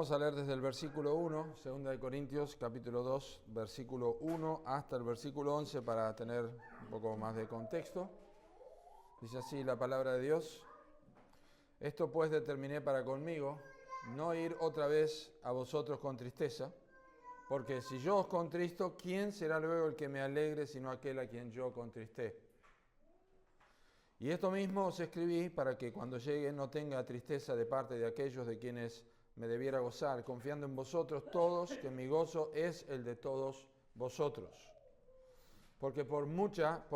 Vamos a leer desde el versículo 1, 2 Corintios, capítulo 2, versículo 1 hasta el versículo 11 para tener un poco más de contexto. Dice así la palabra de Dios: Esto pues determiné para conmigo, no ir otra vez a vosotros con tristeza, porque si yo os contristo, ¿quién será luego el que me alegre sino aquel a quien yo contristé? Y esto mismo os escribí para que cuando llegue no tenga tristeza de parte de aquellos de quienes me debiera gozar, confiando en vosotros todos, que mi gozo es el de todos vosotros. Porque por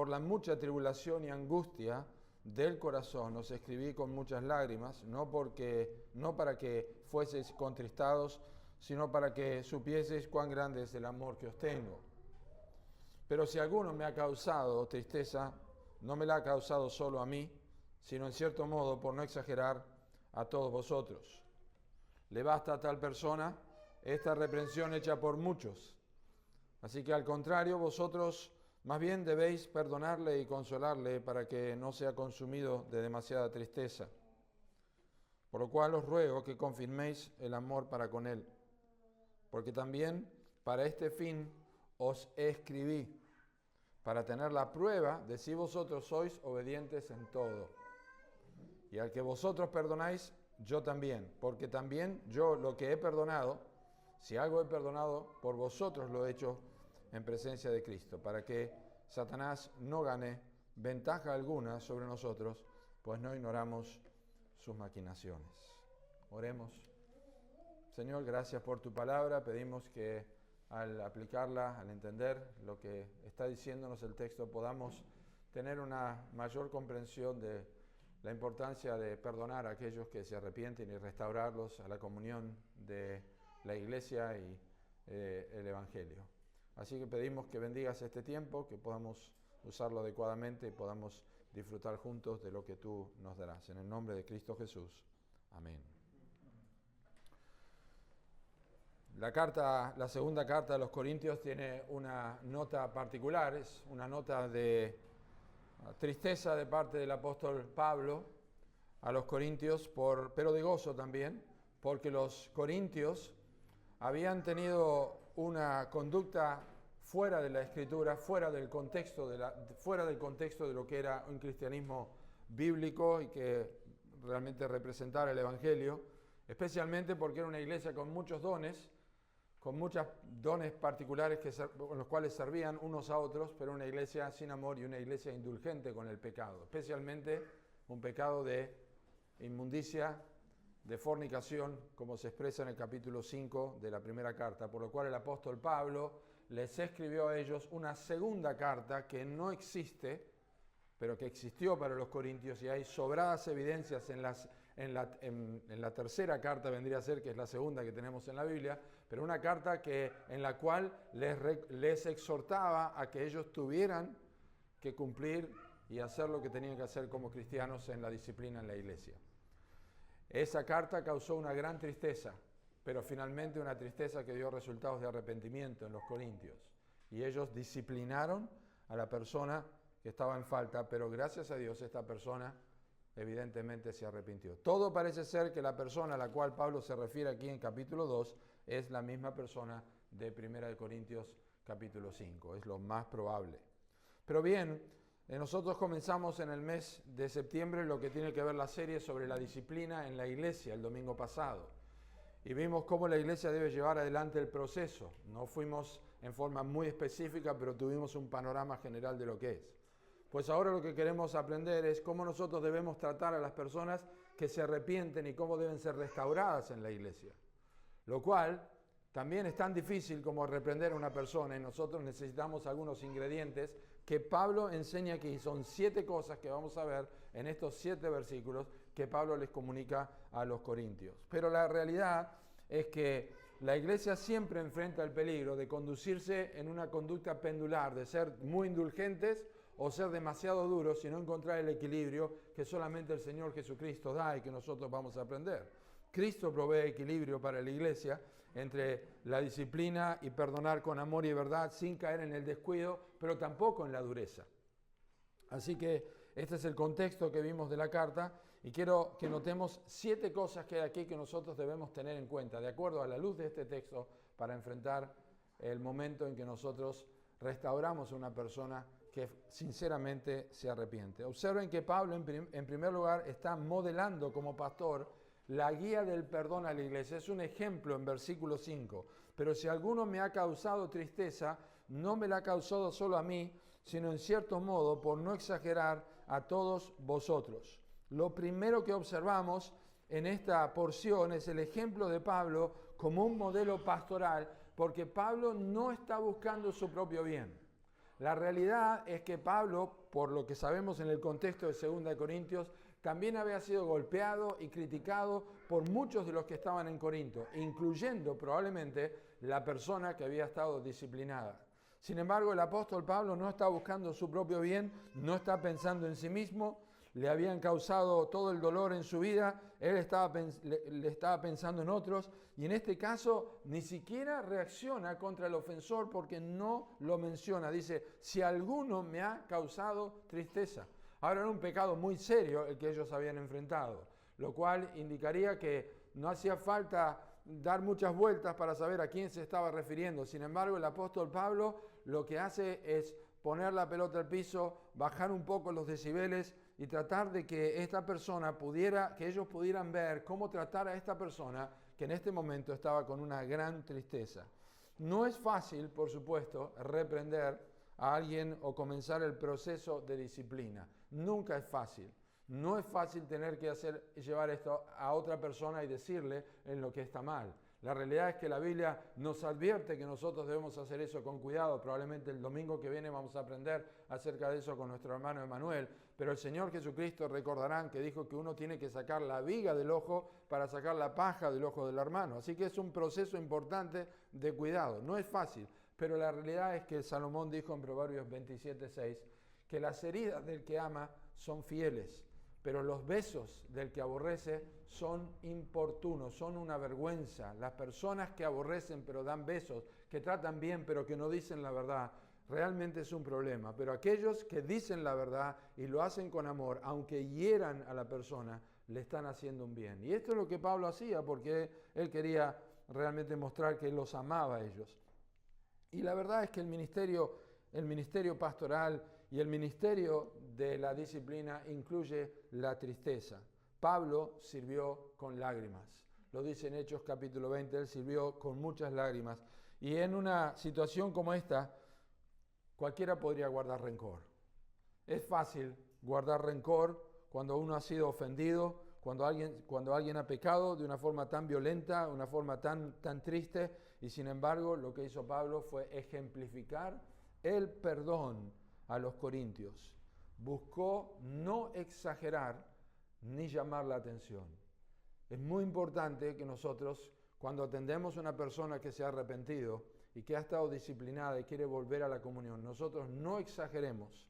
la mucha tribulación y angustia del corazón os escribí con muchas lágrimas, no para que fueseis contristados, sino para que supieseis cuán grande es el amor que os tengo. Pero si alguno me ha causado tristeza, no me la ha causado solo a mí, sino en cierto modo, por no exagerar, a todos vosotros. Le basta a tal persona esta reprensión hecha por muchos. Así que al contrario, vosotros más bien debéis perdonarle y consolarle para que no sea consumido de demasiada tristeza. Por lo cual os ruego que confirméis el amor para con él, porque también para este fin os escribí, para tener la prueba de si vosotros sois obedientes en todo. Y al que vosotros perdonáis, yo también, porque también yo lo que he perdonado, si algo he perdonado, por vosotros lo he hecho en presencia de Cristo, para que Satanás no gane ventaja alguna sobre nosotros, pues no ignoramos sus maquinaciones. Oremos. Señor, gracias por tu palabra. Pedimos que al aplicarla, al entender lo que está diciéndonos el texto, podamos tener una mayor comprensión de la importancia de perdonar a aquellos que se arrepienten y restaurarlos a la comunión de la Iglesia y el Evangelio. Así que pedimos que bendigas este tiempo, que podamos usarlo adecuadamente y podamos disfrutar juntos de lo que tú nos darás. En el nombre de Cristo Jesús. Amén. La segunda carta de los Corintios tiene una nota particular, es una nota de tristeza de parte del apóstol Pablo a los Corintios, pero de gozo también, porque los Corintios habían tenido una conducta fuera de la Escritura, fuera del contexto de lo que era un cristianismo bíblico y que realmente representara el Evangelio, especialmente porque era una iglesia con muchos dones, con muchos dones particulares con los cuales servían unos a otros, pero una iglesia sin amor y una iglesia indulgente con el pecado, especialmente un pecado de inmundicia, de fornicación, como se expresa en el capítulo 5 de la primera carta, por lo cual el apóstol Pablo les escribió a ellos una segunda carta que no existe, pero que existió para los corintios, y hay sobradas evidencias en la tercera carta, vendría a ser, que es la segunda que tenemos en la Biblia, pero una carta en la cual les exhortaba a que ellos tuvieran que cumplir y hacer lo que tenían que hacer como cristianos en la disciplina en la iglesia. Esa carta causó una gran tristeza, pero finalmente una tristeza que dio resultados de arrepentimiento en los corintios, y ellos disciplinaron a la persona que estaba en falta, pero gracias a Dios esta persona evidentemente se arrepintió. Todo parece ser que la persona a la cual Pablo se refiere aquí en capítulo 2 es la misma persona de 1 Corintios capítulo 5, es lo más probable. Pero bien, nosotros comenzamos en el mes de septiembre lo que tiene que ver la serie sobre la disciplina en la iglesia el domingo pasado. Y vimos cómo la iglesia debe llevar adelante el proceso. No fuimos en forma muy específica, pero tuvimos un panorama general de lo que es. Pues ahora lo que queremos aprender es cómo nosotros debemos tratar a las personas que se arrepienten y cómo deben ser restauradas en la iglesia. Lo cual también es tan difícil como reprender a una persona, y nosotros necesitamos algunos ingredientes que Pablo enseña aquí. Son 7 cosas que vamos a ver en estos 7 versículos que Pablo les comunica a los corintios. Pero la realidad es que la iglesia siempre enfrenta el peligro de conducirse en una conducta pendular, de ser muy indulgentes o ser demasiado duros y no encontrar el equilibrio que solamente el Señor Jesucristo da y que nosotros vamos a aprender. Cristo provee equilibrio para la iglesia entre la disciplina y perdonar con amor y verdad sin caer en el descuido, pero tampoco en la dureza. Así que Este es el contexto que vimos de la carta y quiero que notemos 7 cosas que hay aquí que nosotros debemos tener en cuenta, de acuerdo a la luz de este texto, para enfrentar el momento en que nosotros restauramos a una persona que sinceramente se arrepiente. Observen que Pablo, en primer lugar, está modelando como pastor la guía del perdón a la iglesia. Es un ejemplo en versículo 5. Pero si alguno me ha causado tristeza, no me la ha causado solo a mí, sino en cierto modo, por no exagerar, a todos vosotros. Lo primero que observamos en esta porción es el ejemplo de Pablo como un modelo pastoral, porque Pablo no está buscando su propio bien. La realidad es que Pablo, por lo que sabemos en el contexto de 2 Corintios, también había sido golpeado y criticado por muchos de los que estaban en Corinto, incluyendo probablemente la persona que había estado disciplinada. Sin embargo, el apóstol Pablo no está buscando su propio bien, no está pensando en sí mismo, le habían causado todo el dolor en su vida, él le estaba pensando en otros, y en este caso ni siquiera reacciona contra el ofensor porque no lo menciona. Dice, si alguno me ha causado tristeza. Ahora era un pecado muy serio el que ellos habían enfrentado, lo cual indicaría que no hacía falta dar muchas vueltas para saber a quién se estaba refiriendo. Sin embargo, el apóstol Pablo lo que hace es poner la pelota al piso, bajar un poco los decibeles y tratar de que esta persona que ellos pudieran ver cómo tratar a esta persona que en este momento estaba con una gran tristeza. No es fácil, por supuesto, reprender a alguien o comenzar el proceso de disciplina. Nunca es fácil. No es fácil tener que llevar esto a otra persona y decirle en lo que está mal. La realidad es que la Biblia nos advierte que nosotros debemos hacer eso con cuidado. Probablemente el domingo que viene vamos a aprender acerca de eso con nuestro hermano Emanuel. Pero el Señor Jesucristo, recordarán que dijo que uno tiene que sacar la viga del ojo para sacar la paja del ojo del hermano. Así que es un proceso importante de cuidado. No es fácil, pero la realidad es que Salomón dijo en Proverbios 27:6 que las heridas del que ama son fieles, pero los besos del que aborrece son importunos, son una vergüenza. Las personas que aborrecen pero dan besos, que tratan bien pero que no dicen la verdad, realmente es un problema. Pero aquellos que dicen la verdad y lo hacen con amor, aunque hieran a la persona, le están haciendo un bien. Y esto es lo que Pablo hacía porque él quería realmente mostrar que los amaba a ellos. Y la verdad es que el ministerio pastoral y el ministerio de la disciplina incluye la tristeza. Pablo sirvió con lágrimas. Lo dice en Hechos capítulo 20, él sirvió con muchas lágrimas. Y en una situación como esta, cualquiera podría guardar rencor. Es fácil guardar rencor cuando uno ha sido ofendido, cuando alguien ha pecado de una forma tan violenta, una forma tan triste, y sin embargo lo que hizo Pablo fue ejemplificar el perdón a los corintios. Buscó no exagerar ni llamar la atención. Es muy importante que nosotros, cuando atendemos a una persona que se ha arrepentido y que ha estado disciplinada y quiere volver a la comunión, nosotros no exageremos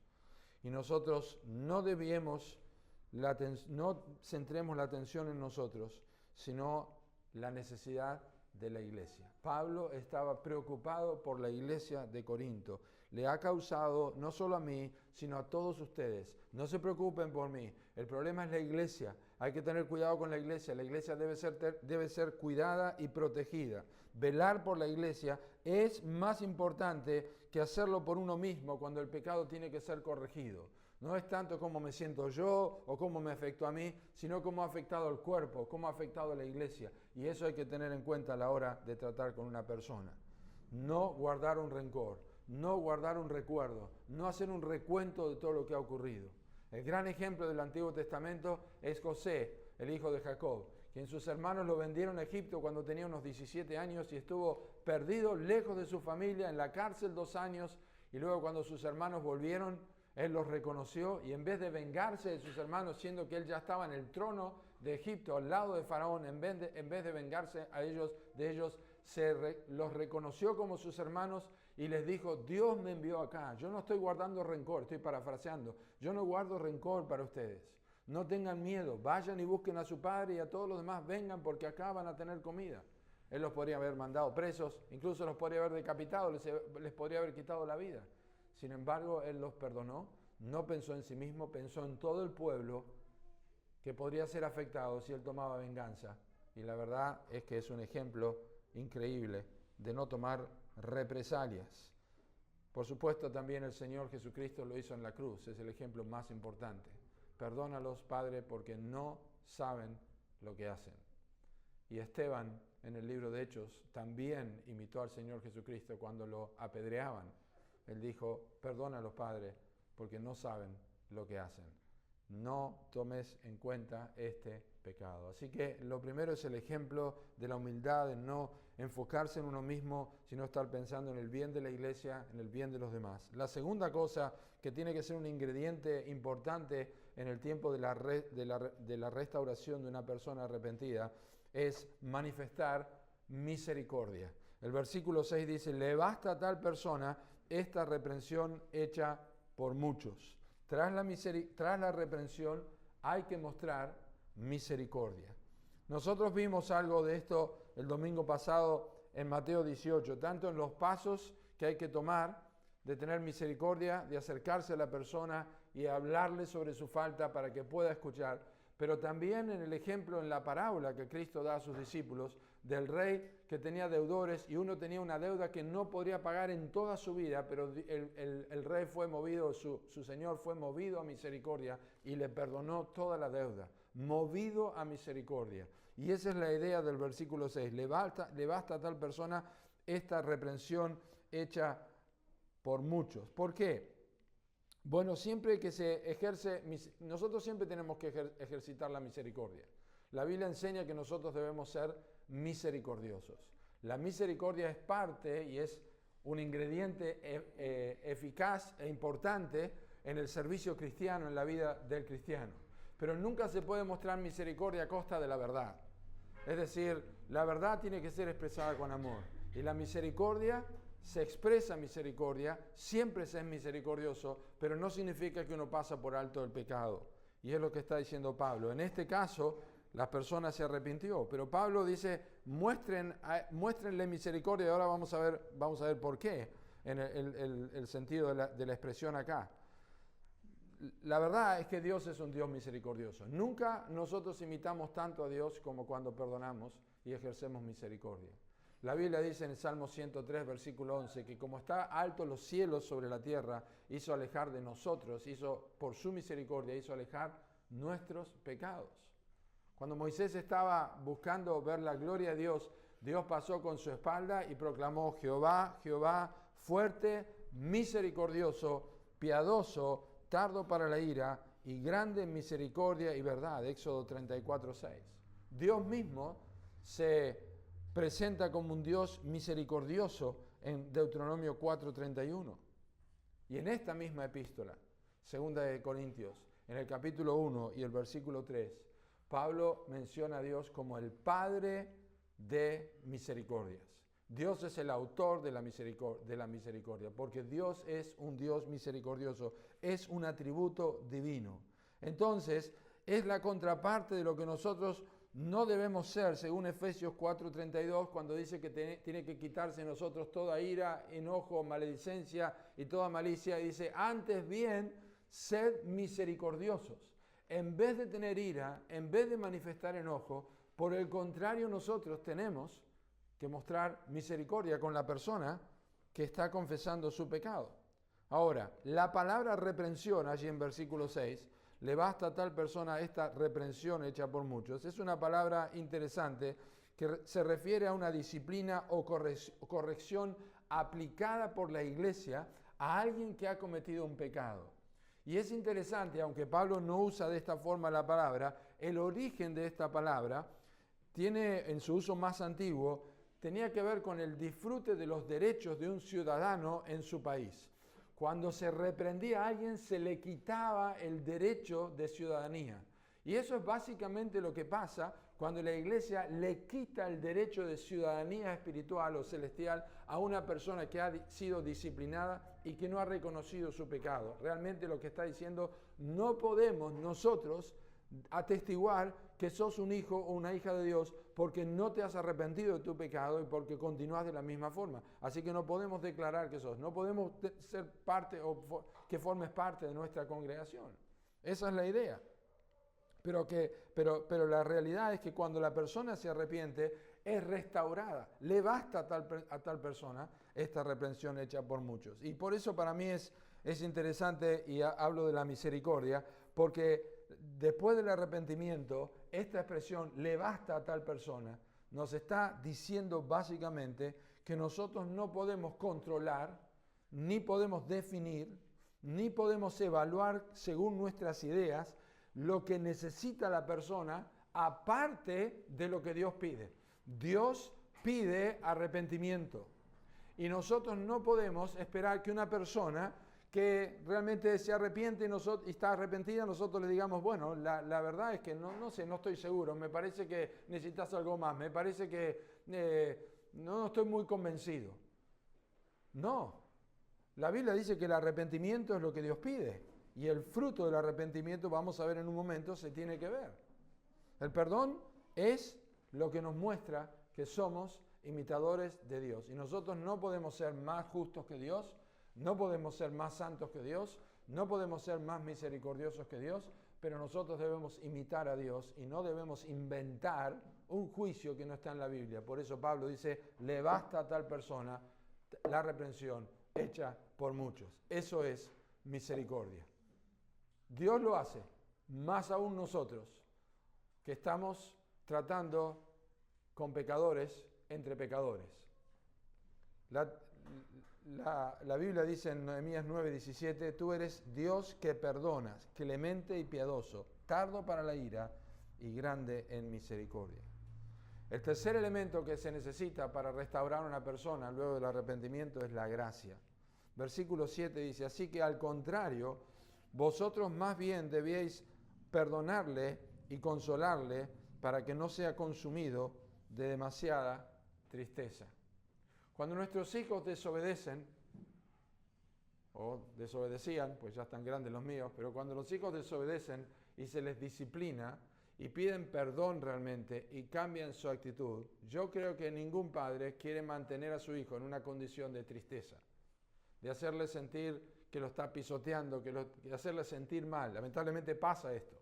y nosotros no centremos la atención en nosotros, sino la necesidad de la iglesia. Pablo estaba preocupado por la iglesia de Corinto. Le ha causado, no solo a mí, sino a todos ustedes. No se preocupen por mí. El problema es la iglesia. Hay que tener cuidado con la iglesia. La iglesia debe ser cuidada y protegida. Velar por la iglesia es más importante que hacerlo por uno mismo cuando el pecado tiene que ser corregido. No es tanto cómo me siento yo o cómo me afectó a mí, sino cómo ha afectado al cuerpo, cómo ha afectado a la iglesia. Y eso hay que tener en cuenta a la hora de tratar con una persona. No guardar un rencor, no guardar un recuerdo, no hacer un recuento de todo lo que ha ocurrido. El gran ejemplo del Antiguo Testamento es José, el hijo de Jacob, quien sus hermanos lo vendieron a Egipto cuando tenía unos 17 años y estuvo perdido lejos de su familia, en la cárcel 2 años, y luego cuando sus hermanos volvieron, él los reconoció y en vez de vengarse de sus hermanos, siendo que él ya estaba en el trono de Egipto, al lado de Faraón, en vez de vengarse de ellos, los reconoció como sus hermanos y les dijo, Dios me envió acá, yo no estoy guardando rencor, estoy parafraseando, yo no guardo rencor para ustedes, no tengan miedo, vayan y busquen a su padre y a todos los demás, vengan porque acá van a tener comida. Él los podría haber mandado presos, incluso los podría haber decapitado, les podría haber quitado la vida. Sin embargo, Él los perdonó, no pensó en sí mismo, pensó en todo el pueblo que podría ser afectado si él tomaba venganza. Y la verdad es que es un ejemplo increíble de no tomar represalias. Por supuesto, también el Señor Jesucristo lo hizo en la cruz, es el ejemplo más importante. Perdónalos, Padre, porque no saben lo que hacen. Y Esteban, en el libro de Hechos, también imitó al Señor Jesucristo cuando lo apedreaban. Él dijo, perdónalos, Padre, porque no saben lo que hacen. No tomes en cuenta este pecado. Así que lo primero es el ejemplo de la humildad, de no enfocarse en uno mismo, sino estar pensando en el bien de la iglesia, en el bien de los demás. La segunda cosa que tiene que ser un ingrediente importante en el tiempo de la restauración de una persona arrepentida es manifestar misericordia. El versículo 6 dice, le basta a tal persona esta reprensión hecha por muchos. Tras la reprensión hay que mostrar misericordia. Nosotros vimos algo de esto el domingo pasado en Mateo 18, tanto en los pasos que hay que tomar de tener misericordia, de acercarse a la persona y hablarle sobre su falta para que pueda escuchar, pero también en el ejemplo, en la parábola que Cristo da a sus discípulos, del rey que tenía deudores y uno tenía una deuda que no podría pagar en toda su vida, pero el rey fue movido, su señor fue movido a misericordia y le perdonó toda la deuda, movido a misericordia. Y esa es la idea del versículo 6, le basta a tal persona esta reprensión hecha por muchos. ¿Por qué? Bueno, siempre que se ejerce, nosotros siempre tenemos que ejercitar la misericordia. La Biblia enseña que nosotros debemos ser misericordiosos. La misericordia es parte y es un ingrediente eficaz e importante en el servicio cristiano, en la vida del cristiano. Pero nunca se puede mostrar misericordia a costa de la verdad. Es decir, la verdad tiene que ser expresada con amor. Y la misericordia se expresa misericordia, siempre se es misericordioso, pero no significa que uno pasa por alto el pecado. Y es lo que está diciendo Pablo. En este caso, la persona se arrepintió, pero Pablo dice, muéstrenle misericordia, y ahora vamos a ver por qué, en el sentido de la expresión acá. La verdad es que Dios es un Dios misericordioso. Nunca nosotros imitamos tanto a Dios como cuando perdonamos y ejercemos misericordia. La Biblia dice en el Salmo 103, versículo 11, que como está alto los cielos sobre la tierra, hizo alejar de nosotros, por su misericordia, hizo alejar nuestros pecados. Cuando Moisés estaba buscando ver la gloria de Dios, Dios pasó con su espalda y proclamó, Jehová, Jehová, fuerte, misericordioso, piadoso, tardo para la ira y grande en misericordia y verdad. Éxodo 34:6. Dios mismo se presenta como un Dios misericordioso en Deuteronomio 4:31. Y en esta misma epístola, segunda de Corintios, en el capítulo 1 y el versículo 3, Pablo menciona a Dios como el Padre de misericordias. Dios es el autor de la misericordia, porque Dios es un Dios misericordioso, es un atributo divino. Entonces, es la contraparte de lo que nosotros no debemos ser, según Efesios 4:32, cuando dice que tiene que quitarse de nosotros toda ira, enojo, maledicencia y toda malicia. Y dice, antes bien, sed misericordiosos. En vez de tener ira, en vez de manifestar enojo, por el contrario nosotros tenemos que mostrar misericordia con la persona que está confesando su pecado. Ahora, la palabra reprensión, allí en versículo 6, le basta a tal persona esta reprensión hecha por muchos. Es una palabra interesante que se refiere a una disciplina o corrección aplicada por la iglesia a alguien que ha cometido un pecado. Y es interesante, aunque Pablo no usa de esta forma la palabra, el origen de esta palabra tiene, en su uso más antiguo, tenía que ver con el disfrute de los derechos de un ciudadano en su país. Cuando se reprendía a alguien, se le quitaba el derecho de ciudadanía. Y eso es básicamente lo que pasa cuando la iglesia le quita el derecho de ciudadanía espiritual o celestial a una persona que ha sido disciplinada y que no ha reconocido su pecado. Realmente lo que está diciendo, no podemos nosotros atestiguar que sos un hijo o una hija de Dios porque no te has arrepentido de tu pecado y porque continúas de la misma forma. Así que no podemos declarar que sos, no podemos ser parte o que formes parte de nuestra congregación. Esa es la idea. Pero la realidad es que cuando la persona se arrepiente, es restaurada. Le basta a tal persona esta reprensión hecha por muchos. Y por eso para mí es interesante, y hablo de la misericordia, porque después del arrepentimiento, esta expresión, le basta a tal persona, nos está diciendo básicamente que nosotros no podemos controlar, ni podemos definir, ni podemos evaluar según nuestras ideas lo que necesita la persona aparte de lo que Dios pide. Dios pide arrepentimiento y nosotros no podemos esperar que una persona que realmente se arrepiente y está arrepentida, nosotros le digamos, bueno, la verdad es que no sé, no estoy seguro, me parece que necesitas algo más, me parece que no estoy muy convencido. No, la Biblia dice que el arrepentimiento es lo que Dios pide y el fruto del arrepentimiento, vamos a ver en un momento, se tiene que ver. El perdón es lo que nos muestra que somos imitadores de Dios y nosotros no podemos ser más justos que Dios, no podemos ser más santos que Dios, no podemos ser más misericordiosos que Dios, pero nosotros debemos imitar a Dios y no debemos inventar un juicio que no está en la Biblia. Por eso Pablo dice, le basta a tal persona la reprensión hecha por muchos. Eso es misericordia. Dios lo hace, más aún nosotros, que estamos tratando con pecadores entre pecadores. La Biblia dice en Nehemías 9:17, tú eres Dios que perdonas, clemente y piadoso, tardo para la ira y grande en misericordia. El tercer elemento que se necesita para restaurar a una persona luego del arrepentimiento es la gracia. Versículo 7 dice, así que al contrario, vosotros más bien debíais perdonarle y consolarle para que no sea consumido de demasiada tristeza. Cuando nuestros hijos desobedecen, o desobedecían, pues ya están grandes los míos, pero cuando los hijos desobedecen y se les disciplina y piden perdón realmente y cambian su actitud, yo creo que ningún padre quiere mantener a su hijo en una condición de tristeza, de hacerle sentir que lo está pisoteando, de hacerle sentir mal. Lamentablemente pasa esto.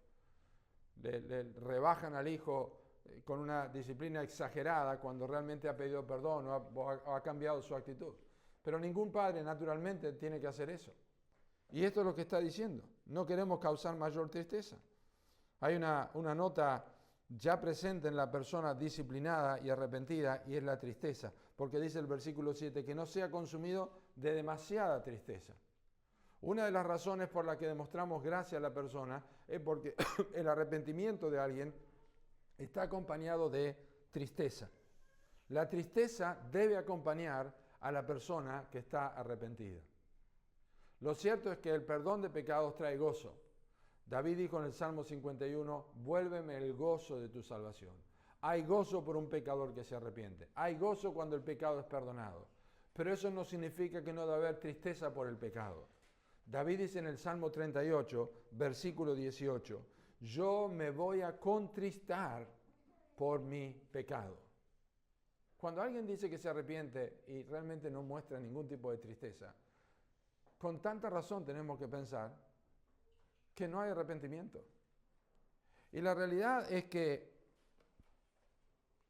Le rebajan al hijo con una disciplina exagerada cuando realmente ha pedido perdón o ha cambiado su actitud. Pero ningún padre naturalmente tiene que hacer eso. Y esto es lo que está diciendo. No queremos causar mayor tristeza. Hay una nota ya presente en la persona disciplinada y arrepentida y es la tristeza. Porque dice el versículo 7 que no sea consumido de demasiada tristeza. Una de las razones por las que demostramos gracia a la persona es porque el arrepentimiento de alguien está acompañado de tristeza. La tristeza debe acompañar a la persona que está arrepentida. Lo cierto es que el perdón de pecados trae gozo. David dijo en el Salmo 51, vuélveme el gozo de tu salvación. Hay gozo por un pecador que se arrepiente. Hay gozo cuando el pecado es perdonado. Pero eso no significa que no debe haber tristeza por el pecado. David dice en el Salmo 38, versículo 18, yo me voy a contristar por mi pecado. Cuando alguien dice que se arrepiente y realmente no muestra ningún tipo de tristeza, con tanta razón tenemos que pensar que no hay arrepentimiento. Y la realidad es que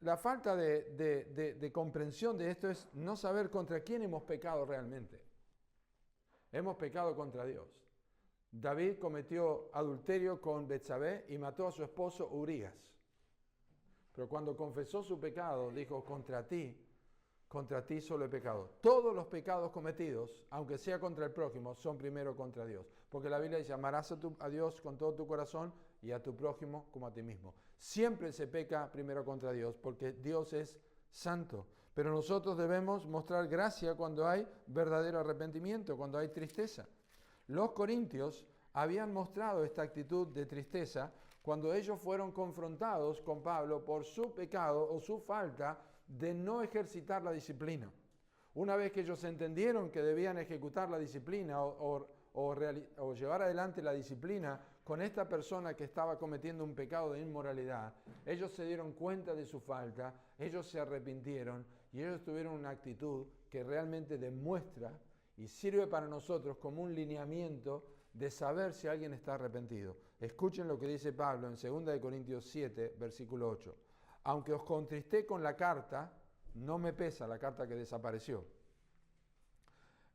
la falta de comprensión de esto es no saber contra quién hemos pecado realmente. Hemos pecado contra Dios. David cometió adulterio con Betsabé y mató a su esposo Urías. Pero cuando confesó su pecado, dijo, contra ti solo he pecado. Todos los pecados cometidos, aunque sea contra el prójimo, son primero contra Dios. Porque la Biblia dice, amarás a Dios con todo tu corazón y a tu prójimo como a ti mismo. Siempre se peca primero contra Dios, porque Dios es santo. Pero nosotros debemos mostrar gracia cuando hay verdadero arrepentimiento, cuando hay tristeza. Los corintios habían mostrado esta actitud de tristeza cuando ellos fueron confrontados con Pablo por su pecado o su falta de no ejercitar la disciplina. Una vez que ellos entendieron que debían ejecutar la disciplina o llevar adelante la disciplina con esta persona que estaba cometiendo un pecado de inmoralidad, ellos se dieron cuenta de su falta, ellos se arrepintieron y ellos tuvieron una actitud que realmente demuestra y sirve para nosotros como un lineamiento de saber si alguien está arrepentido. Escuchen lo que dice Pablo en 2 Corintios 7, versículo 8. Aunque os contristé con la carta, no me pesa la carta que desapareció.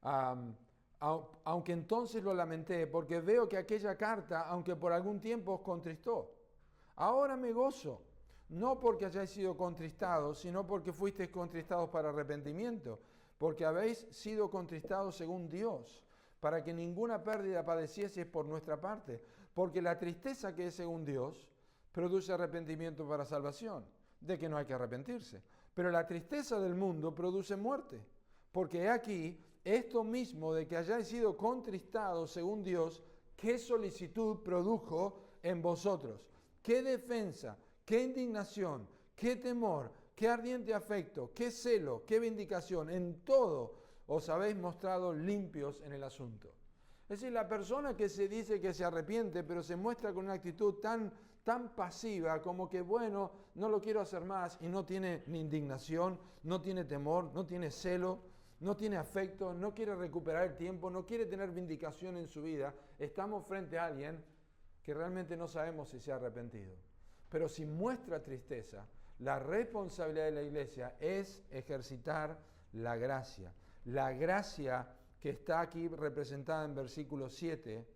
Aunque entonces lo lamenté, porque veo que aquella carta, aunque por algún tiempo os contristó, ahora me gozo, no porque hayáis sido contristados, sino porque fuisteis contristados para arrepentimiento, porque habéis sido contristados según Dios, para que ninguna pérdida padecieseis por nuestra parte, porque la tristeza que es según Dios produce arrepentimiento para salvación, de que no hay que arrepentirse. Pero la tristeza del mundo produce muerte, porque he aquí esto mismo de que hayáis sido contristados según Dios, ¿qué solicitud produjo en vosotros? ¿Qué defensa? ¿Qué indignación? ¿Qué temor? ¿Qué ardiente afecto? ¿Qué celo? ¿Qué vindicación? En todo os habéis mostrado limpios en el asunto. Es decir, la persona que se dice que se arrepiente, pero se muestra con una actitud tan pasiva, como que, bueno, no lo quiero hacer más, y no tiene ni indignación, no tiene temor, no tiene celo, no tiene afecto, no quiere recuperar el tiempo, no quiere tener vindicación en su vida, estamos frente a alguien que realmente no sabemos si se ha arrepentido. Pero si muestra tristeza, la responsabilidad de la iglesia es ejercitar la gracia. La gracia que está aquí representada en versículo 7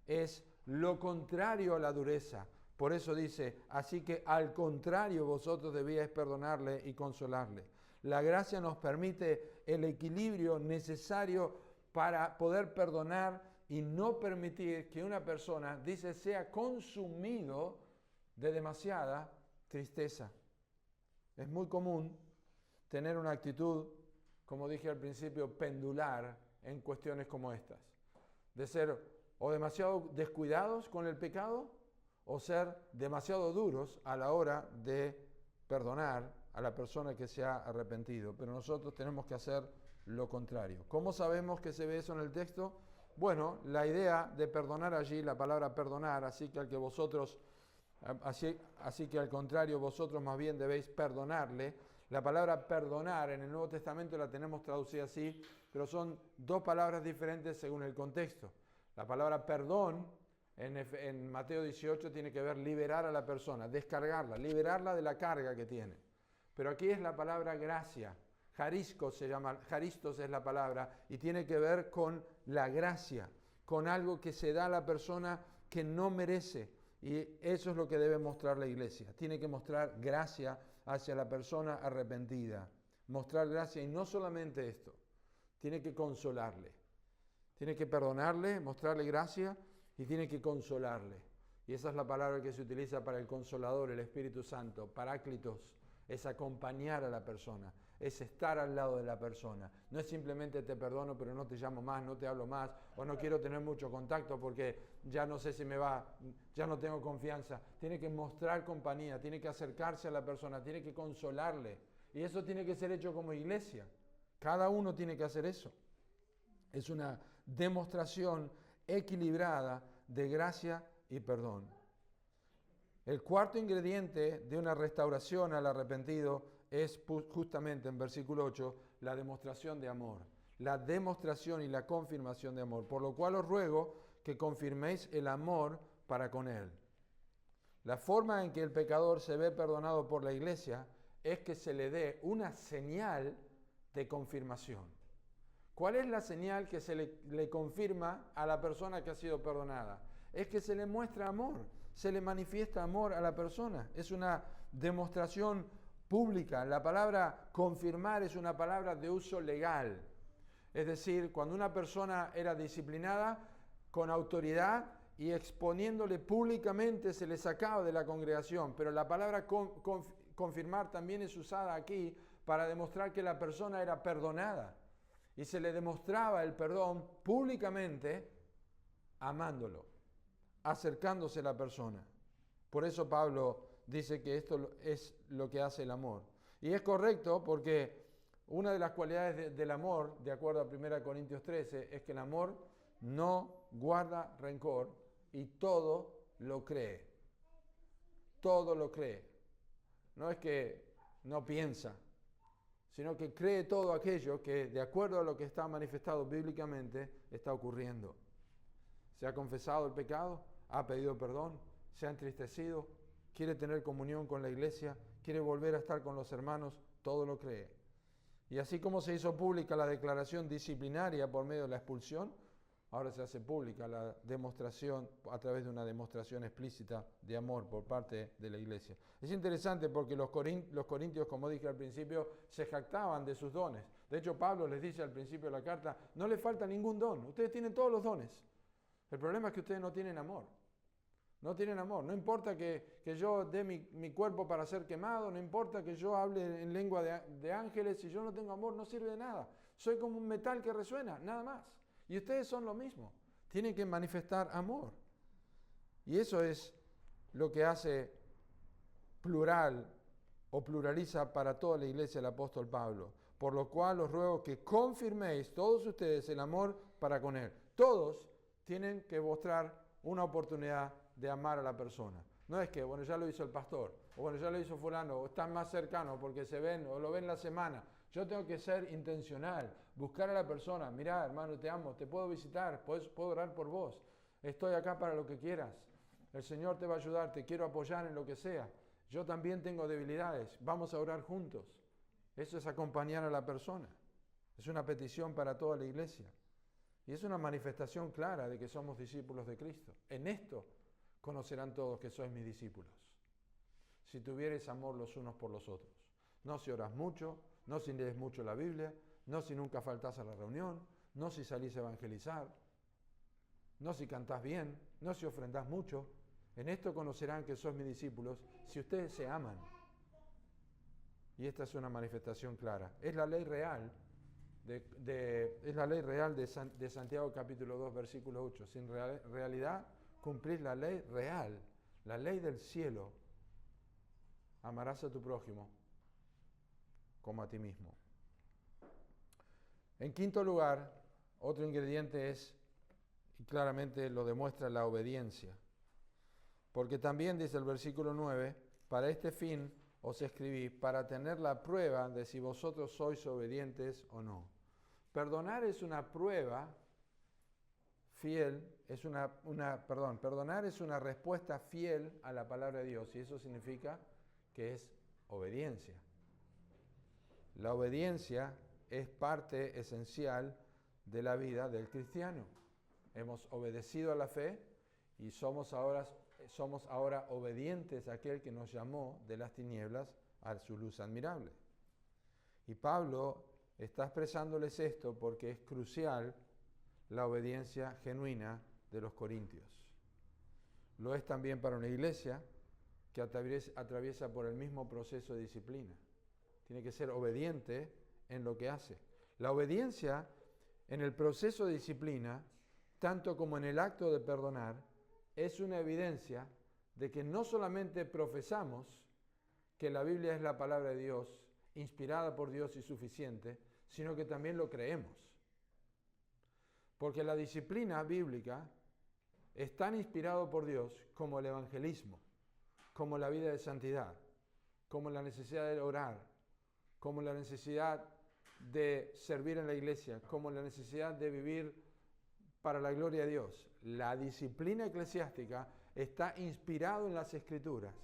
es lo contrario a la dureza. Por eso dice, así que al contrario vosotros debíais perdonarle y consolarle. La gracia nos permite el equilibrio necesario para poder perdonar y no permitir que una persona, dice, sea consumido de demasiada tristeza. Es muy común tener una actitud, como dije al principio, pendular en cuestiones como estas. De ser o demasiado descuidados con el pecado o ser demasiado duros a la hora de perdonar a la persona que se ha arrepentido. Pero nosotros tenemos que hacer lo contrario. ¿Cómo sabemos que se ve eso en el texto? Bueno, la idea de perdonar allí, la palabra perdonar, así que al contrario, vosotros más bien debéis perdonarle. La palabra perdonar en el Nuevo Testamento la tenemos traducida así, pero son dos palabras diferentes según el contexto. La palabra perdón en Mateo 18 tiene que ver liberar a la persona, descargarla, liberarla de la carga que tiene. Pero aquí es la palabra gracia. Charistos se llama, charistos es la palabra, y tiene que ver con la gracia, con algo que se da a la persona que no merece. Y eso es lo que debe mostrar la iglesia. Tiene que mostrar gracia hacia la persona arrepentida. Mostrar gracia, y no solamente esto, tiene que consolarle. Tiene que perdonarle, mostrarle gracia y tiene que consolarle. Y esa es la palabra que se utiliza para el Consolador, el Espíritu Santo, Paráclitos. Es acompañar a la persona, es estar al lado de la persona. No es simplemente te perdono, pero no te llamo más, no te hablo más, o no quiero tener mucho contacto porque ya no sé si me va, ya no tengo confianza. Tiene que mostrar compañía, tiene que acercarse a la persona, tiene que consolarle. Y eso tiene que ser hecho como iglesia. Cada uno tiene que hacer eso. Es una demostración equilibrada de gracia y perdón. El cuarto ingrediente de una restauración al arrepentido es justamente en versículo 8 la demostración de amor. La demostración y la confirmación de amor. Por lo cual os ruego que confirméis el amor para con él. La forma en que el pecador se ve perdonado por la iglesia es que se le dé una señal de confirmación. ¿Cuál es la señal que se le confirma a la persona que ha sido perdonada? Es que se le muestra amor, se le manifiesta amor a la persona. Es una demostración pública. La palabra confirmar es una palabra de uso legal. Es decir, cuando una persona era disciplinada con autoridad y exponiéndole públicamente se le sacaba de la congregación. Pero la palabra confirmar también es usada aquí para demostrar que la persona era perdonada. Y se le demostraba el perdón públicamente amándolo, acercándose a la persona. Por eso Pablo dice que esto es lo que hace el amor. Y es correcto porque una de las cualidades del amor, de acuerdo a 1 Corintios 13, es que el amor no guarda rencor y todo lo cree. Todo lo cree. No es que no piensa, sino que cree todo aquello que, de acuerdo a lo que está manifestado bíblicamente, está ocurriendo. Se ha confesado el pecado, ha pedido perdón, se ha entristecido, quiere tener comunión con la iglesia, quiere volver a estar con los hermanos, todo lo cree. Y así como se hizo pública la declaración disciplinaria por medio de la expulsión, ahora se hace pública la demostración a través de una demostración explícita de amor por parte de la iglesia. Es interesante porque los corintios, como dije al principio, se jactaban de sus dones. De hecho, Pablo les dice al principio de la carta, no les falta ningún don, ustedes tienen todos los dones. El problema es que ustedes no tienen amor. No tienen amor. No importa que yo dé mi cuerpo para ser quemado, no importa que yo hable en lengua de ángeles, si yo no tengo amor no sirve de nada. Soy como un metal que resuena, nada más. Y ustedes son lo mismo. Tienen que manifestar amor. Y eso es lo que hace plural o pluraliza para toda la iglesia el apóstol Pablo. Por lo cual os ruego que confirméis todos ustedes el amor para con él. Todos tienen que mostrar una oportunidad de amar a la persona. No es que, bueno, ya lo hizo el pastor, o bueno, ya lo hizo fulano, o están más cercanos porque se ven, o lo ven la semana. Yo tengo que ser intencional, buscar a la persona, mirá, hermano, te amo, te puedo visitar, puedo orar por vos, estoy acá para lo que quieras, el Señor te va a ayudar, te quiero apoyar en lo que sea, yo también tengo debilidades, vamos a orar juntos. Eso es acompañar a la persona, es una petición para toda la iglesia, y es una manifestación clara de que somos discípulos de Cristo. En esto conocerán todos que sois mis discípulos, si tuviereis amor los unos por los otros. No si orás mucho, no si lees mucho la Biblia, no si nunca faltás a la reunión, no si salís a evangelizar, no si cantás bien, no si ofrendás mucho. En esto conocerán que sois mis discípulos, si ustedes se aman. Y esta es una manifestación clara. Es la ley real de Santiago capítulo 2, versículo 8. Si en realidad cumplís la ley real, la ley del cielo, amarás a tu prójimo como a ti mismo. En quinto lugar, otro ingrediente es, y claramente lo demuestra, la obediencia. Porque también dice el versículo 9, para este fin os escribí, para tener la prueba de si vosotros sois obedientes o no. Perdonar es una prueba fiel, perdonar es una respuesta fiel a la palabra de Dios, y eso significa que es obediencia. La obediencia es parte esencial de la vida del cristiano. Hemos obedecido a la fe y somos ahora obedientes a aquel que nos llamó de las tinieblas a su luz admirable. Y Pablo está expresándoles esto porque es crucial la obediencia genuina de los corintios. Lo es también para una iglesia que atraviesa por el mismo proceso de disciplina. Tiene que ser obediente en lo que hace. La obediencia en el proceso de disciplina, tanto como en el acto de perdonar, es una evidencia de que no solamente profesamos que la Biblia es la palabra de Dios, inspirada por Dios y suficiente, sino que también lo creemos. Porque la disciplina bíblica es tan inspirado por Dios como el evangelismo, como la vida de santidad, como la necesidad de orar, como la necesidad de servir en la iglesia, como la necesidad de vivir para la gloria de Dios. La disciplina eclesiástica está inspirado en las Escrituras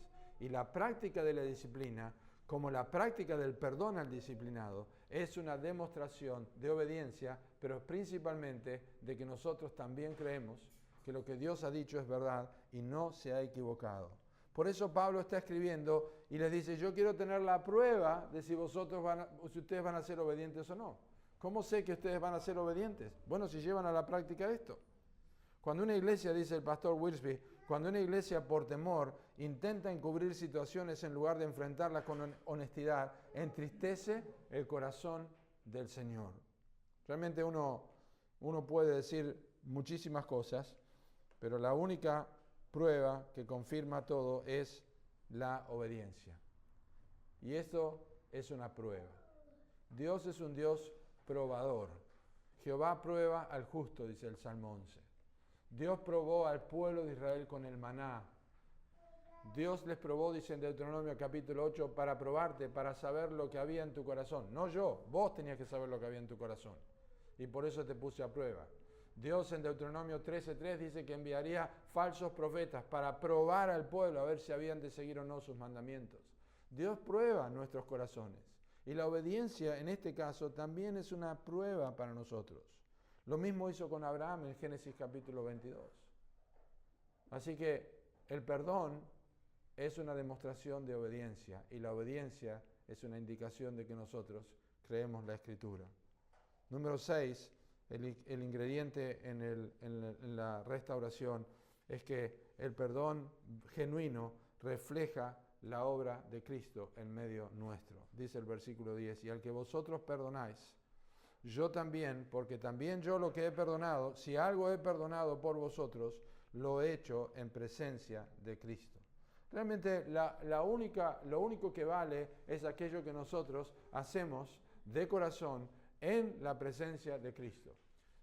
y la práctica de la disciplina, como la práctica del perdón al disciplinado, es una demostración de obediencia, pero principalmente de que nosotros también creemos que lo que Dios ha dicho es verdad y no se ha equivocado. Por eso Pablo está escribiendo y les dice, yo quiero tener la prueba de si ustedes van a ser obedientes o no. ¿Cómo sé que ustedes van a ser obedientes? Bueno, si llevan a la práctica esto. Cuando una iglesia, dice el pastor Wilsby, cuando una iglesia por temor intenta encubrir situaciones en lugar de enfrentarlas con honestidad, entristece el corazón del Señor. Realmente uno puede decir muchísimas cosas, pero la única prueba que confirma todo es la obediencia. Y esto es una prueba. Dios es un Dios probador. Jehová prueba al justo, dice el Salmo 11. Dios probó al pueblo de Israel con el maná. Dios les probó, dice en Deuteronomio capítulo 8, para probarte, para saber lo que había en tu corazón. No yo, vos tenías que saber lo que había en tu corazón. Y por eso te puse a prueba. Dios en Deuteronomio 13:3 dice que enviaría falsos profetas para probar al pueblo a ver si habían de seguir o no sus mandamientos. Dios prueba nuestros corazones. Y la obediencia en este caso también es una prueba para nosotros. Lo mismo hizo con Abraham en Génesis capítulo 22. Así que el perdón es una demostración de obediencia y la obediencia es una indicación de que nosotros creemos la Escritura. Número 6, el ingrediente en la restauración es que el perdón genuino refleja la obra de Cristo en medio nuestro. Dice el versículo 10, y al que vosotros perdonáis, yo también, porque también yo lo que he perdonado, si algo he perdonado por vosotros, lo he hecho en presencia de Cristo. Realmente lo único que vale es aquello que nosotros hacemos de corazón en la presencia de Cristo.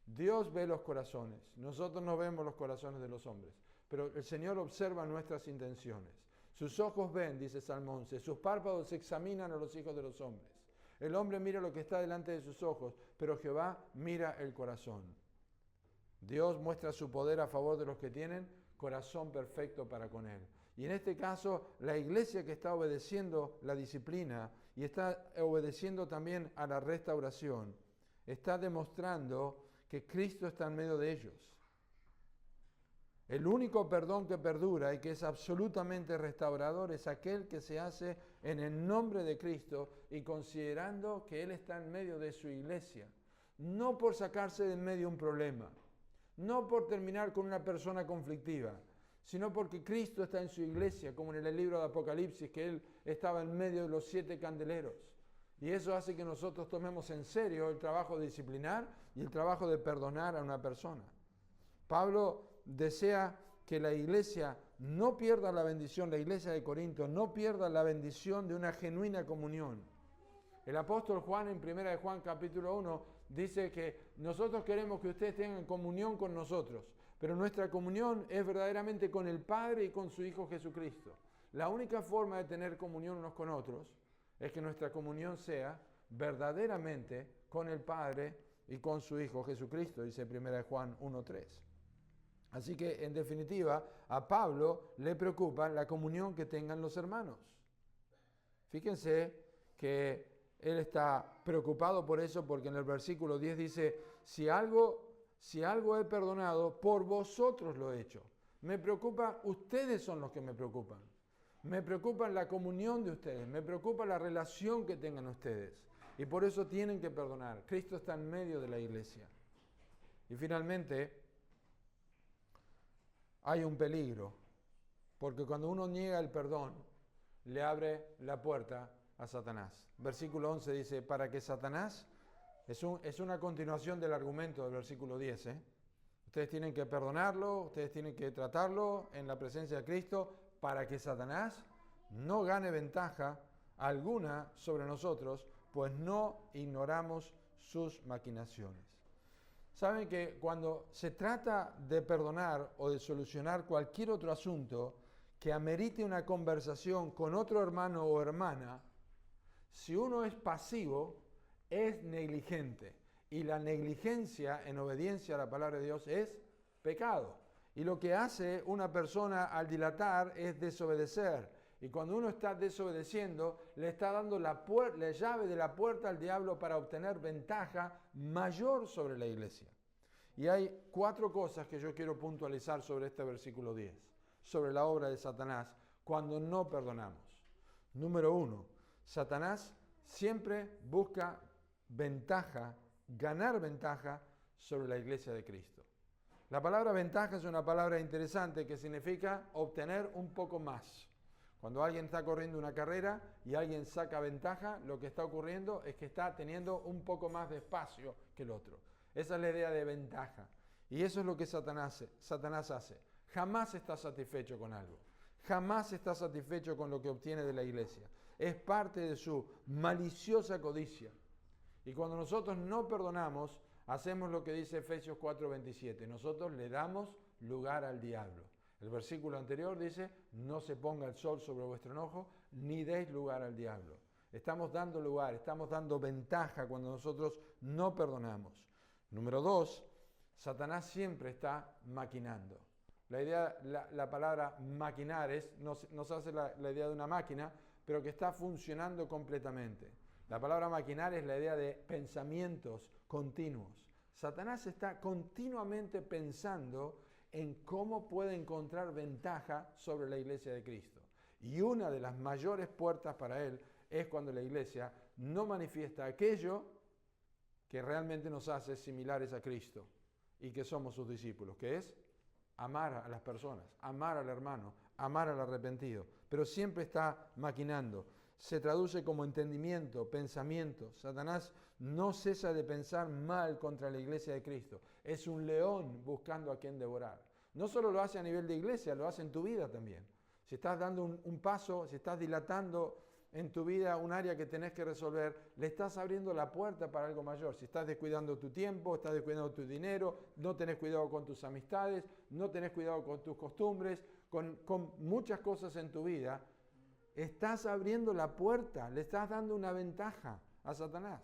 Dios ve los corazones, nosotros no vemos los corazones de los hombres, pero el Señor observa nuestras intenciones. Sus ojos ven, dice Salmo 11, sus párpados examinan a los hijos de los hombres. El hombre mira lo que está delante de sus ojos, pero Jehová mira el corazón. Dios muestra su poder a favor de los que tienen corazón perfecto para con Él. Y en este caso, la iglesia que está obedeciendo la disciplina y está obedeciendo también a la restauración, está demostrando que Cristo está en medio de ellos. El único perdón que perdura y que es absolutamente restaurador es aquel que se hace en el nombre de Cristo y considerando que Él está en medio de su iglesia. No por sacarse de en medio un problema, no por terminar con una persona conflictiva, sino porque Cristo está en su iglesia, como en el libro de Apocalipsis, que Él estaba en medio de los 7 candeleros. Y eso hace que nosotros tomemos en serio el trabajo de disciplinar y el trabajo de perdonar a una persona. Pablo desea que la iglesia no pierda la bendición, la iglesia de Corinto no pierda la bendición de una genuina comunión. El apóstol Juan en 1 de Juan capítulo 1 dice que nosotros queremos que ustedes tengan comunión con nosotros, pero nuestra comunión es verdaderamente con el Padre y con su Hijo Jesucristo. La única forma de tener comunión unos con otros es que nuestra comunión sea verdaderamente con el Padre y con su Hijo Jesucristo, dice 1 de Juan 1:3. Así que, en definitiva, a Pablo le preocupa la comunión que tengan los hermanos. Fíjense que él está preocupado por eso, porque en el versículo 10 dice, si algo he perdonado, por vosotros lo he hecho. Me preocupa, ustedes son los que me preocupan. Me preocupa la comunión de ustedes, me preocupa la relación que tengan ustedes. Y por eso tienen que perdonar. Cristo está en medio de la iglesia. Y finalmente, hay un peligro, porque cuando uno niega el perdón, le abre la puerta a Satanás. Versículo 11 dice, para que Satanás, es una continuación del argumento del versículo 10, Ustedes tienen que perdonarlo, ustedes tienen que tratarlo en la presencia de Cristo, para que Satanás no gane ventaja alguna sobre nosotros, pues no ignoramos sus maquinaciones. Saben que cuando se trata de perdonar o de solucionar cualquier otro asunto que amerite una conversación con otro hermano o hermana, si uno es pasivo, es negligente. Y la negligencia en obediencia a la palabra de Dios es pecado. Y lo que hace una persona al dilatar es desobedecer. Y cuando uno está desobedeciendo, le está dando la llave de la puerta al diablo para obtener ventaja mayor sobre la iglesia. Y hay 4 cosas que yo quiero puntualizar sobre este versículo 10, sobre la obra de Satanás cuando no perdonamos. Número 1, Satanás siempre busca ventaja, ganar ventaja sobre la iglesia de Cristo. La palabra ventaja es una palabra interesante que significa obtener un poco más. Cuando alguien está corriendo una carrera y alguien saca ventaja, lo que está ocurriendo es que está teniendo un poco más de espacio que el otro. Esa es la idea de ventaja. Y eso es lo que Satanás hace. Jamás está satisfecho con algo. Jamás está satisfecho con lo que obtiene de la iglesia. Es parte de su maliciosa codicia. Y cuando nosotros no perdonamos, hacemos lo que dice Efesios 4:27. Nosotros le damos lugar al diablo. El versículo anterior dice, no se ponga el sol sobre vuestro enojo, ni deis lugar al diablo. Estamos dando lugar, estamos dando ventaja cuando nosotros no perdonamos. Número 2, Satanás siempre está maquinando. La palabra maquinar nos hace la idea de una máquina, pero que está funcionando completamente. La palabra maquinar es la idea de pensamientos continuos. Satanás está continuamente pensando en cómo puede encontrar ventaja sobre la iglesia de Cristo. Y una de las mayores puertas para él es cuando la iglesia no manifiesta aquello que realmente nos hace similares a Cristo y que somos sus discípulos, que es amar a las personas, amar al hermano, amar al arrepentido. Pero siempre está maquinando. Se traduce como entendimiento, pensamiento. Satanás no cesa de pensar mal contra la iglesia de Cristo. Es un león buscando a quien devorar. No solo lo hace a nivel de iglesia, lo hace en tu vida también. Si estás dando un paso, si estás dilatando en tu vida un área que tenés que resolver, le estás abriendo la puerta para algo mayor. Si estás descuidando tu tiempo, estás descuidando tu dinero, no tenés cuidado con tus amistades, no tenés cuidado con tus costumbres, con muchas cosas en tu vida, estás abriendo la puerta, le estás dando una ventaja a Satanás.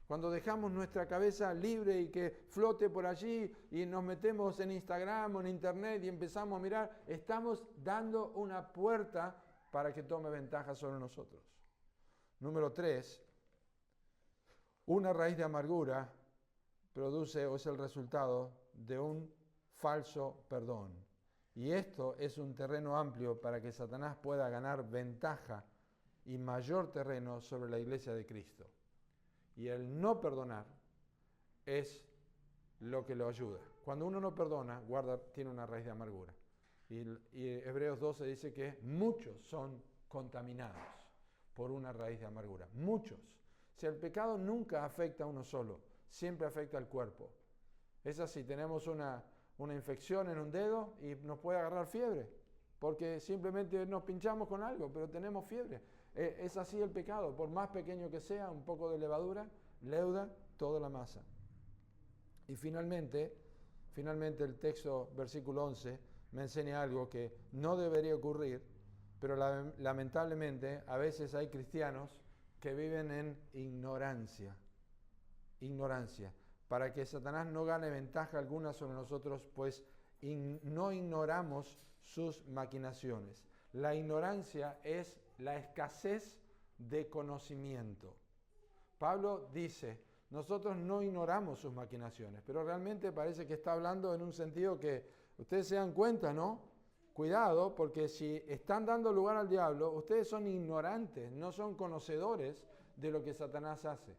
Cuando dejamos nuestra cabeza libre y que flote por allí y nos metemos en Instagram o en Internet y empezamos a mirar, estamos dando una puerta para que tome ventaja sobre nosotros. Número 3, una raíz de amargura produce o es el resultado de un falso perdón. Y esto es un terreno amplio para que Satanás pueda ganar ventaja y mayor terreno sobre la iglesia de Cristo. Y el no perdonar es lo que lo ayuda. Cuando uno no perdona, tiene una raíz de amargura. Y Hebreos 12 dice que muchos son contaminados por una raíz de amargura. Muchos. Si el pecado nunca afecta a uno solo, siempre afecta al cuerpo. Es así, tenemos una infección en un dedo y nos puede agarrar fiebre, porque simplemente nos pinchamos con algo, pero tenemos fiebre. Es así el pecado, por más pequeño que sea, un poco de levadura, leuda toda la masa. Y finalmente el texto, versículo 11, me enseña algo que no debería ocurrir, pero lamentablemente a veces hay cristianos que viven en ignorancia, para que Satanás no gane ventaja alguna sobre nosotros, pues no ignoramos sus maquinaciones. La ignorancia es la escasez de conocimiento. Pablo dice, nosotros no ignoramos sus maquinaciones, pero realmente parece que está hablando en un sentido que ustedes se dan cuenta, ¿no? Cuidado, porque si están dando lugar al diablo, ustedes son ignorantes, no son conocedores de lo que Satanás hace.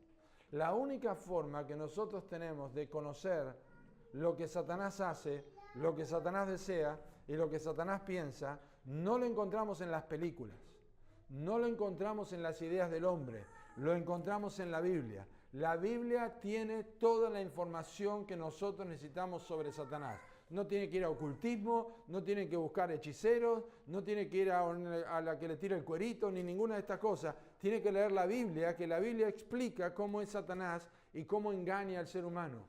La única forma que nosotros tenemos de conocer lo que Satanás hace, lo que Satanás desea y lo que Satanás piensa, no lo encontramos en las películas, no lo encontramos en las ideas del hombre, lo encontramos en la Biblia. La Biblia tiene toda la información que nosotros necesitamos sobre Satanás. No tiene que ir a ocultismo, no tiene que buscar hechiceros, no tiene que ir a la que le tira el cuerito, ni ninguna de estas cosas. Tiene que leer la Biblia, que la Biblia explica cómo es Satanás y cómo engaña al ser humano.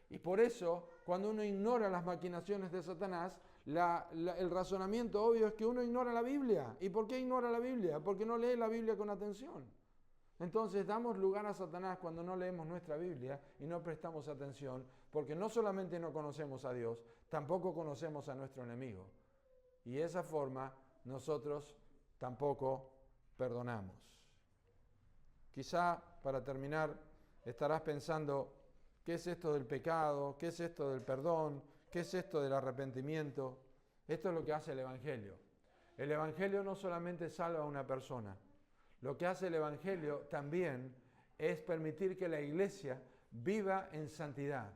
Y por eso, cuando uno ignora las maquinaciones de Satanás, el razonamiento obvio es que uno ignora la Biblia. ¿Y por qué ignora la Biblia? Porque no lee la Biblia con atención. Entonces damos lugar a Satanás cuando no leemos nuestra Biblia y no prestamos atención, porque no solamente no conocemos a Dios, tampoco conocemos a nuestro enemigo. Y de esa forma nosotros tampoco perdonamos. Quizá para terminar estarás pensando, ¿qué es esto del pecado? ¿Qué es esto del perdón? ¿Qué es esto del arrepentimiento? Esto es lo que hace el Evangelio. El Evangelio no solamente salva a una persona. Lo que hace el Evangelio también es permitir que la iglesia viva en santidad.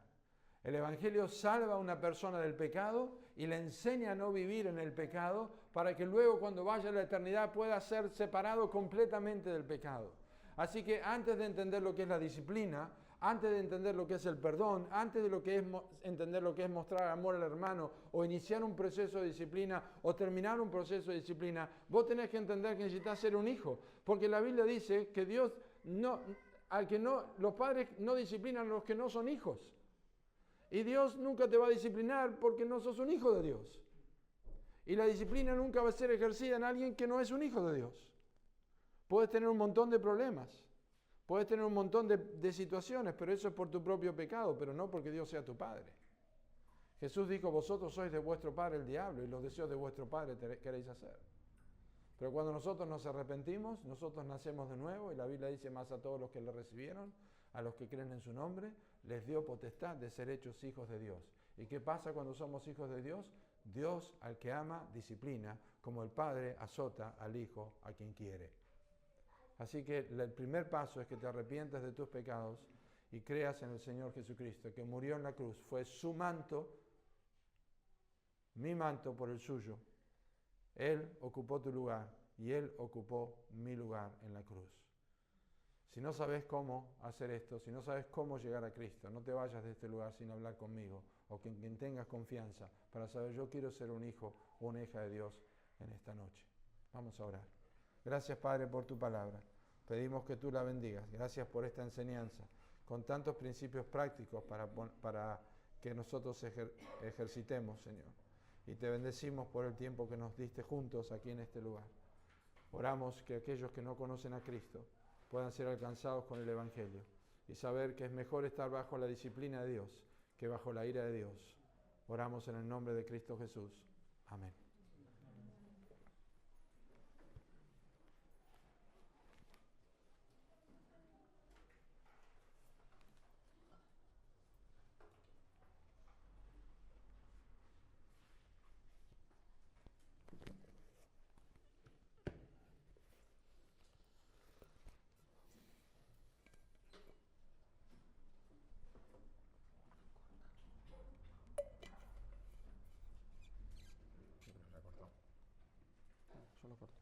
El Evangelio salva a una persona del pecado y le enseña a no vivir en el pecado para que luego cuando vaya a la eternidad pueda ser separado completamente del pecado. Así que antes de entender lo que es la disciplina, antes de entender lo que es el perdón, antes de entender lo que es mostrar amor al hermano o iniciar un proceso de disciplina o terminar un proceso de disciplina, vos tenés que entender que necesitas ser un hijo. Porque la Biblia dice que Dios los padres no disciplinan a los que no son hijos. Y Dios nunca te va a disciplinar porque no sos un hijo de Dios. Y la disciplina nunca va a ser ejercida en alguien que no es un hijo de Dios. Puedes tener un montón de problemas, puedes tener un montón de situaciones, pero eso es por tu propio pecado, pero no porque Dios sea tu Padre. Jesús dijo, vosotros sois de vuestro padre el diablo y los deseos de vuestro padre queréis hacer. Pero cuando nosotros nos arrepentimos, nosotros nacemos de nuevo y la Biblia dice más a todos los que le recibieron, a los que creen en su nombre, les dio potestad de ser hechos hijos de Dios. ¿Y qué pasa cuando somos hijos de Dios? Dios al que ama disciplina, como el Padre azota al Hijo a quien quiere. Así que el primer paso es que te arrepientas de tus pecados y creas en el Señor Jesucristo, que murió en la cruz. Fue su manto, mi manto por el suyo. Él ocupó tu lugar y Él ocupó mi lugar en la cruz. Si no sabes cómo hacer esto, si no sabes cómo llegar a Cristo, no te vayas de este lugar sin hablar conmigo o con quien tengas confianza para saber, yo quiero ser un hijo o una hija de Dios en esta noche. Vamos a orar. Gracias, Padre, por tu palabra. Pedimos que tú la bendigas. Gracias por esta enseñanza, con tantos principios prácticos para que nosotros ejercitemos, Señor. Y te bendecimos por el tiempo que nos diste juntos aquí en este lugar. Oramos que aquellos que no conocen a Cristo puedan ser alcanzados con el Evangelio y saber que es mejor estar bajo la disciplina de Dios que bajo la ira de Dios. Oramos en el nombre de Cristo Jesús. Amén. Yo lo corto.